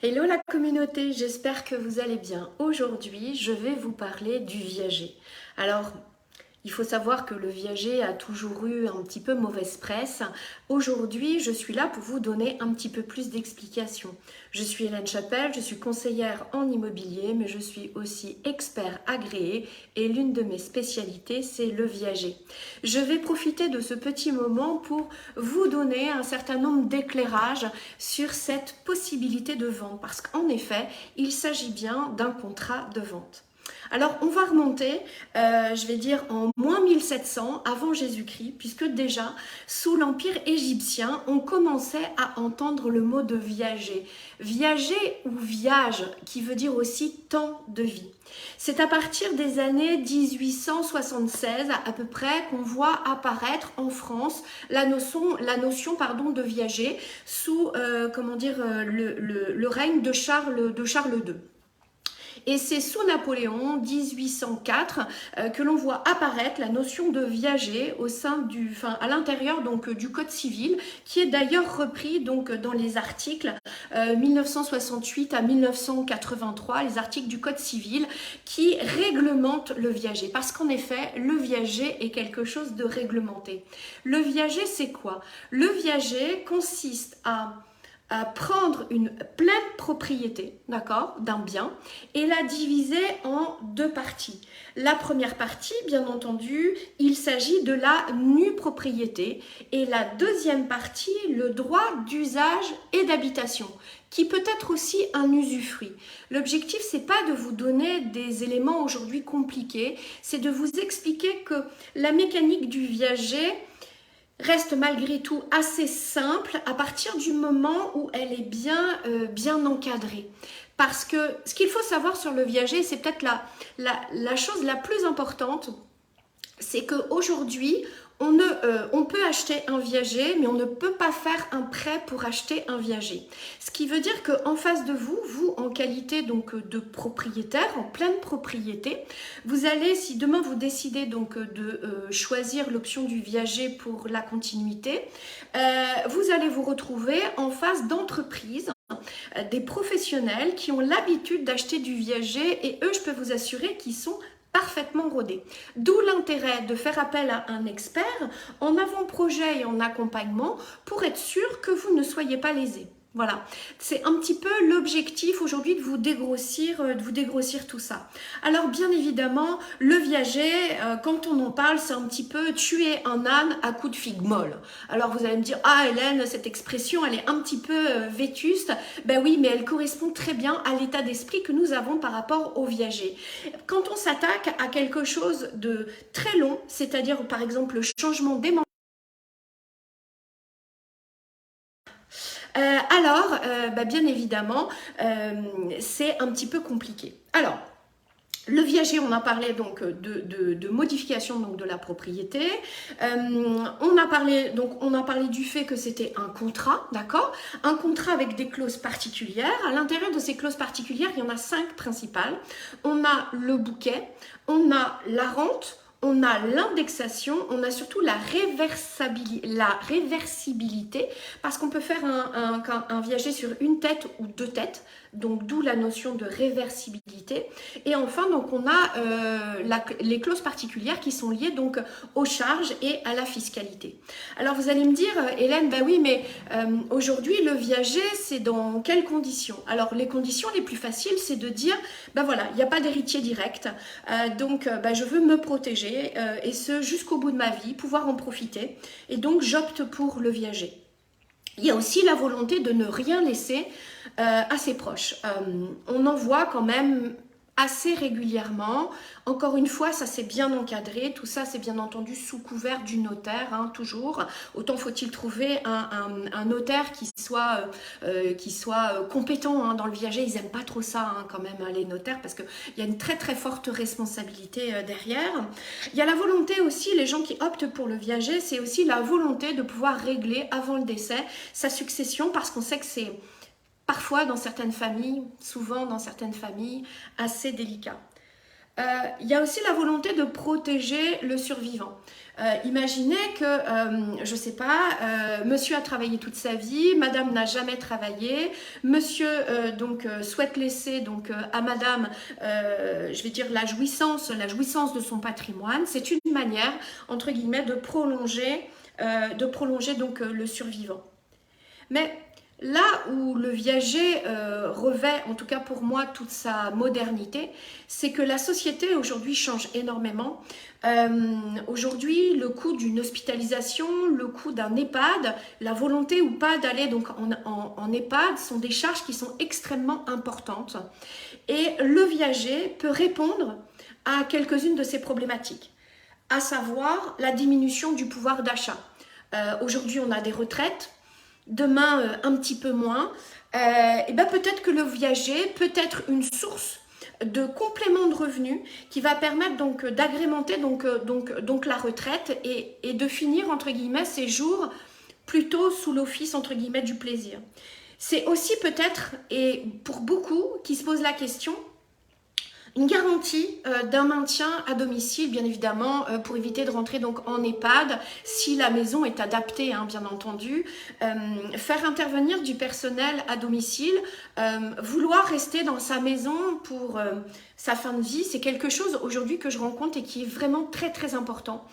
Hello la communauté, j'espère que vous allez bien. Aujourd'hui, je vais vous parler du viager. Alors, il faut savoir que le viager a toujours eu un petit peu mauvaise presse. Aujourd'hui, je suis là pour vous donner un petit peu plus d'explications. Je suis Hélène Chapelle, je suis conseillère en immobilier, mais je suis aussi expert agréé et l'une de mes spécialités, c'est le viager. Je vais profiter de ce petit moment pour vous donner un certain nombre d'éclairages sur cette possibilité de vente, parce qu'en effet, il s'agit bien d'un contrat de vente. Alors, on va remonter, je vais dire, en moins 1700 avant Jésus-Christ, puisque déjà, sous l'Empire égyptien, on commençait à entendre le mot de viager. Viager ou viage, qui veut dire aussi temps de vie. C'est à partir des années 1876 à peu près qu'on voit apparaître en France la notion de viager sous le règne de Charles II. Et c'est sous Napoléon, 1804, que l'on voit apparaître la notion de viager à l'intérieur du Code civil, qui est d'ailleurs repris donc dans les articles 1968 à 1983, les articles du Code civil qui réglementent le viager. Parce qu'en effet, le viager est quelque chose de réglementé. Le viager, c'est quoi? Le viager consiste à prendre une pleine propriété, d'accord, d'un bien et la diviser en deux parties. La première partie, bien entendu, il s'agit de la nue propriété et la deuxième partie, le droit d'usage et d'habitation, qui peut être aussi un usufruit. L'objectif, c'est pas de vous donner des éléments aujourd'hui compliqués, c'est de vous expliquer que la mécanique du viager reste malgré tout assez simple à partir du moment où elle est bien encadrée. Parce que ce qu'il faut savoir sur le viager, c'est peut-être la chose la plus importante, c'est qu'aujourd'hui, on peut acheter un viager, mais on ne peut pas faire un prêt pour acheter un viager. Ce qui veut dire qu'en face de vous, vous en qualité donc de propriétaire, en pleine propriété, vous allez, si demain vous décidez donc de choisir l'option du viager pour la continuité, vous allez vous retrouver en face d'entreprises, des professionnels qui ont l'habitude d'acheter du viager et eux, je peux vous assurer qu'ils sont parfaitement rodés. D'où l'intérêt de faire appel à un expert en avant-projet et en accompagnement pour être sûr que vous ne soyez pas lésés. Voilà, c'est un petit peu l'objectif aujourd'hui de vous dégrossir tout ça. Alors bien évidemment, le viager, quand on en parle, c'est un petit peu tuer un âne à coups de figue molle. Alors vous allez me dire, ah Hélène, cette expression, elle est un petit peu vétuste. Ben oui, mais elle correspond très bien à l'état d'esprit que nous avons par rapport au viager. Quand on s'attaque à quelque chose de très long, c'est-à-dire par exemple le changement d'aimant, bien évidemment, c'est un petit peu compliqué. Alors, le viager, on a parlé donc de modification donc de la propriété. On a parlé du fait que c'était un contrat, d'accord? Un contrat avec des clauses particulières. À l'intérieur de ces clauses particulières, il y en a 5 principales. On a le bouquet, on a la rente, on a l'indexation, on a surtout la réversibilité, parce qu'on peut faire un viager sur une tête ou deux têtes, donc d'où la notion de réversibilité. Et enfin, donc on a les clauses particulières qui sont liées donc aux charges et à la fiscalité. Alors vous allez me dire, Hélène, ben oui, mais aujourd'hui le viager, c'est dans quelles conditions? Alors les conditions les plus faciles, c'est de dire, ben voilà, il n'y a pas d'héritier direct, donc je veux me protéger et ce jusqu'au bout de ma vie, pouvoir en profiter. Et donc j'opte pour le viager. Il y a aussi la volonté de ne rien laisser à ses proches. On en voit quand même assez régulièrement. Encore une fois, ça c'est bien encadré. Tout ça, c'est bien entendu sous couvert du notaire, hein, toujours. Autant faut-il trouver un notaire qui soit compétent hein, dans le viager. Ils n'aiment pas trop ça hein, quand même, hein, les notaires, parce qu'il y a une très très forte responsabilité derrière. Il y a la volonté aussi, les gens qui optent pour le viager, c'est aussi la volonté de pouvoir régler avant le décès sa succession, parce qu'on sait que c'est parfois dans certaines familles, souvent dans certaines familles, assez délicat. Il y a aussi la volonté de protéger le survivant. Imaginez que, je ne sais pas, monsieur a travaillé toute sa vie, madame n'a jamais travaillé, monsieur souhaite laisser à madame, je vais dire la jouissance de son patrimoine. C'est une manière, entre guillemets, de prolonger le survivant. Mais là où le viager revêt, en tout cas pour moi, toute sa modernité, c'est que la société aujourd'hui change énormément. Aujourd'hui, le coût d'une hospitalisation, le coût d'un EHPAD, la volonté ou pas d'aller en EHPAD sont des charges qui sont extrêmement importantes. Et le viager peut répondre à quelques-unes de ces problématiques, à savoir la diminution du pouvoir d'achat. Aujourd'hui, on a des retraites. Demain un petit peu moins, et ben peut-être que le viager peut être une source de complément de revenus qui va permettre d'agrémenter la retraite et de finir entre guillemets ses jours plutôt sous l'office entre guillemets du plaisir. C'est aussi peut-être, et pour beaucoup qui se posent la question, une garantie d'un maintien à domicile, bien évidemment, pour éviter de rentrer en EHPAD, si la maison est adaptée, hein, bien entendu. Faire intervenir du personnel à domicile, vouloir rester dans sa maison pour sa fin de vie, c'est quelque chose aujourd'hui que je rencontre et qui est vraiment très très important.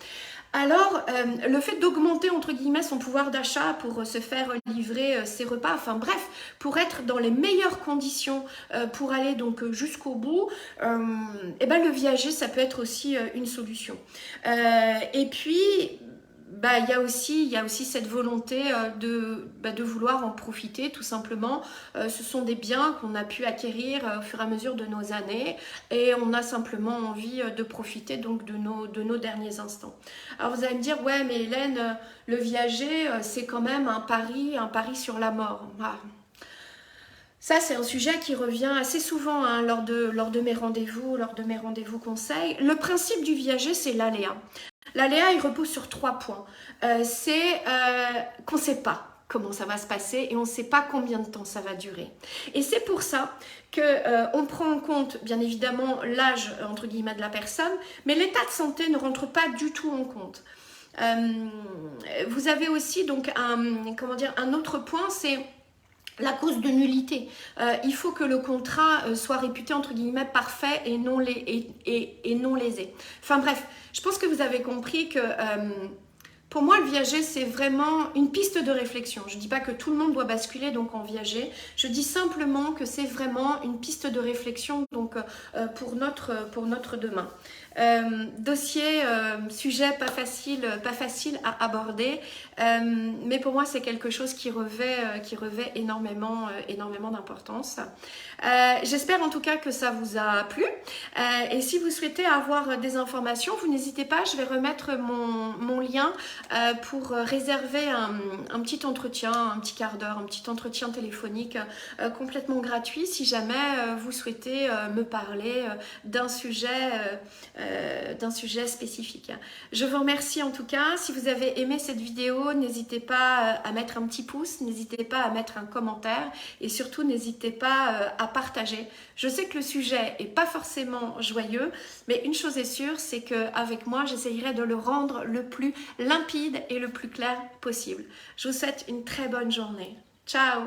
Alors, le fait d'augmenter, entre guillemets, son pouvoir d'achat pour se faire livrer ses repas, enfin bref, pour être dans les meilleures conditions pour aller jusqu'au bout, et ben, le viager, ça peut être aussi une solution. Et puis, il y a aussi cette volonté de vouloir en profiter, tout simplement. Ce sont des biens qu'on a pu acquérir au fur et à mesure de nos années et on a simplement envie de profiter de nos derniers instants. Alors vous allez me dire, ouais mais Hélène, le viager, c'est quand même un pari sur la mort. Ah. Ça, c'est un sujet qui revient assez souvent hein, lors de mes rendez-vous conseils. Le principe du viager, c'est l'aléa. L'aléa, il repose sur 3 points. C'est qu'on ne sait pas comment ça va se passer et on ne sait pas combien de temps ça va durer. Et c'est pour ça qu'on prend en compte, bien évidemment, l'âge, entre guillemets, de la personne, mais l'état de santé ne rentre pas du tout en compte. Vous avez aussi un autre point, c'est la cause de nullité. Il faut que le contrat soit réputé entre guillemets parfait et non lésé. Enfin bref, je pense que vous avez compris que pour moi le viager c'est vraiment une piste de réflexion. Je ne dis pas que tout le monde doit basculer en viager. Je dis simplement que c'est vraiment une piste de réflexion pour notre demain. Sujet pas facile à aborder, mais pour moi c'est quelque chose qui revêt énormément d'importance. J'espère en tout cas que ça vous a plu et si vous souhaitez avoir des informations, vous n'hésitez pas, je vais remettre mon lien pour réserver un petit entretien, un petit quart d'heure, un petit entretien téléphonique complètement gratuit si jamais vous souhaitez me parler d'un sujet spécifique. Je vous remercie en tout cas. Si vous avez aimé cette vidéo, n'hésitez pas à mettre un petit pouce, n'hésitez pas à mettre un commentaire et surtout n'hésitez pas à partager. Je sais que le sujet n'est pas forcément joyeux, mais une chose est sûre, c'est qu'avec moi, j'essayerai de le rendre le plus limpide et le plus clair possible. Je vous souhaite une très bonne journée. Ciao!